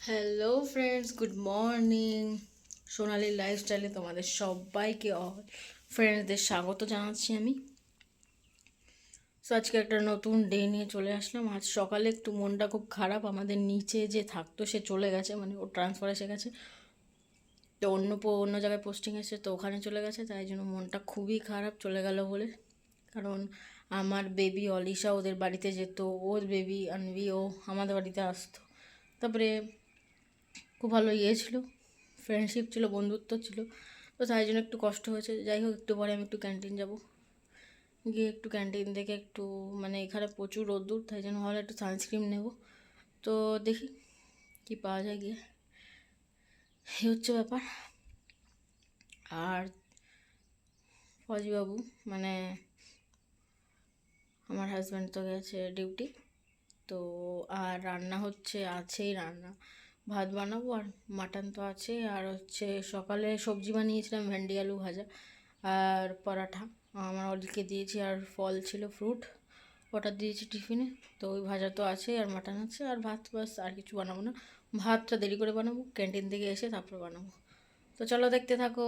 Hello friends, good morning. Sonali লাইফস্টাইলে তোমাদের সবাইকে ফ্রেন্ডসদের স্বাগত জানাচ্ছি আমি। সো আজকে একটা নতুন ডে নিয়ে চলে আসলাম। আজ সকালে একটু মনটা খুব খারাপ। আমাদের নিচে যে থাকতো সে চলে গেছে, মানে ও ট্রান্সফার এসে গেছে, তো অন্য জায়গায় পোস্টিং এসে, তো ওখানে চলে গেছে, তাই জন্য মনটা খুবই খারাপ চলে গেল বলে। কারণ আমার বেবি অলিশা ওদের বাড়িতে যেত, ওর বেবি আনবি ও আমাদের বাড়িতে আসতো। তারপরে খুব ভালো ছিল, ফ্রেন্ডশিপ ছিল, বন্ধুত্ব ছিল, তো তাই জন্য একটু কষ্ট হয়েছে। যাই হোক, একটু পরে আমি একটু ক্যান্টিন যাব, গিয়ে একটু ক্যান্টিন থেকে একটু, মানে এখানে প্রচুর রোদ্দুর, তাই জন্য ভালো একটু সানস্ক্রিন নেব। তো দেখি কি পাওয়া যায় গিয়ে, এই হচ্ছে ব্যাপার। আর ফজিবাবু, মানে আমার হাজব্যান্ড তো গেছে ডিউটি, তো আর রান্না আছেই রান্না, ভাত বানাবো আর মাটন তো আছেই। আর হচ্ছে সকালে সবজি বানিয়েছিলাম, ভেন্ডি আলু ভাজা আর পরাঠা আমার অলিকে দিয়েছি, আর ফল ছিল, ফ্রুট, ওটা দিয়েছি টিফিনে। তো ওই ভাজা তো আছে, আর মাটন আছে, আর ভাত, বাস, আর কিছু বানাবো না। ভাতটা দেরি করে বানাবো, ক্যান্টিন থেকে এসে তারপর বানাবো। তো চলো দেখতে থাকো।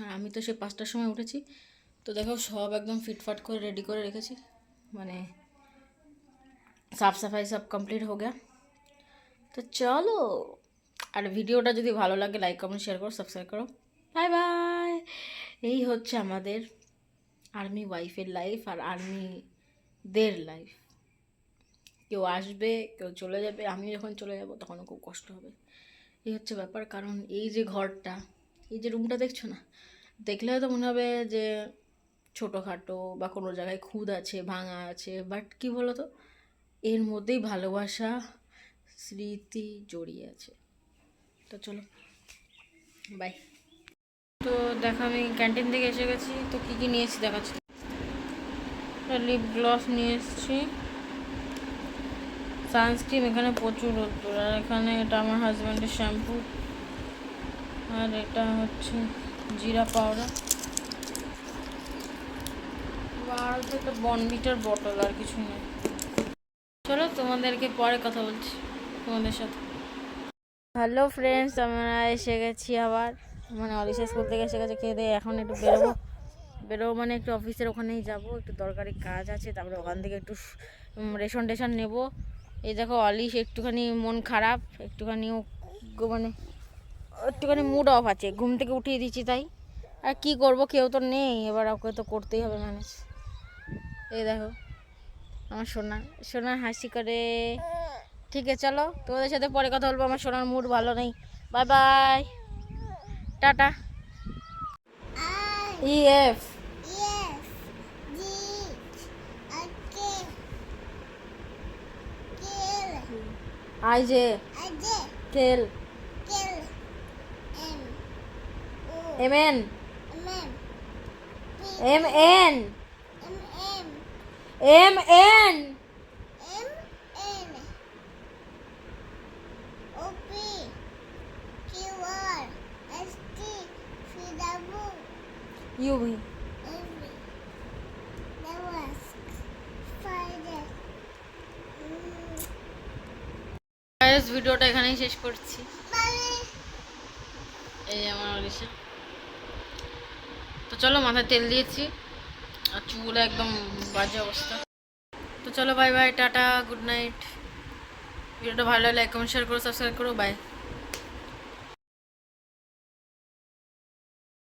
আর আমি তো সে 5টার সময় উঠেছি, তো দেখো সব একদম ফিটফাট করে রেডি করে রেখেছি, মানে সাফ সাফাই সব কমপ্লিট हो गया। তো চলো, আর ভিডিওটা যদি ভালো লাগে লাইক কমেন্ট শেয়ার করো, সাবস্ক্রাইব করো। Bye bye. এই হচ্ছে আমাদের আর্মি ওয়াইফের লাইফ আর আর্মিদের লাইফ। কেউ আসবে, কেউ চলে যাবে, আমি যখন চলে যাব তখনও খুব কষ্ট হবে। এই হচ্ছে ব্যাপার। কারণ এই যে ঘরটা, এই যে রুমটা দেখছো না, দেখলে হয়তো মনে হবে যে ছোটোখাটো বা কোনো জায়গায় খুদ আছে, ভাঙা আছে, বাট কী বলো তো, এর মধ্যেই ভালোবাসা, স্মৃতি জড়িয়ে আছে। তো চলো, বাই। তো দেখো, আমি ক্যান্টিন থেকে এসে গেছি, তো কী কী নিয়েছি দেখাচ্ছি। লিপ গ্লস নিয়ে এসেছি, সানস্ক্রিন, এখানে প্রচুর রোদ্দুর, আর এখানে এটা আমার হাজব্যান্ডের শ্যাম্পু, আর এটা হচ্ছে জিরা পাউডার, আর হচ্ছে একটা বনবিটার বটল, আর কিছু নেই। চলো তোমাদেরকে পরে কথা বলছি তোমাদের সাথে। হ্যালো ফ্রেন্ডস, আমরা এসে গেছি আবার, মানে অলিশা স্কুল থেকে এসে গেছে, খেয়ে দিয়ে এখন একটু বেরোবো, মানে একটু অফিসের ওখানেই যাব, একটু দরকারি কাজ আছে, তারপরে ওখান থেকে একটু রেশন নেব। এই দেখো অলিশ একটুখানি মন খারাপ, মানে একটুখানি মুড অফ আছে, ঘুম থেকে উঠিয়ে দিচ্ছি তাই। আর কি করব, কেউ তো নেই, এবার ওকে তো করতেই হবে ম্যানেজ। এই দেখো আমার সোনা হাসি করে। ঠিক আছে, চলো তোমাদের সাথে পরে কথা বলবো, আমার সোনার মুড ভালো নেই। Bye bye, tata. ইএফ আইজে কেল এমএন এমএন এমএন ইউভি। ভিডিওটা এখানেই শেষ করছি। এই আমার অলিশা। তো চলো, মাথায় তেল দিয়েছি আর চুল একদম বাজে অবস্থা। তো চলো, bye bye, tata, good night. ভিডিওটা ভালো লাগলে লাইক কমেন্ট শেয়ার করো, সাবস্ক্রাইব করো, বাই।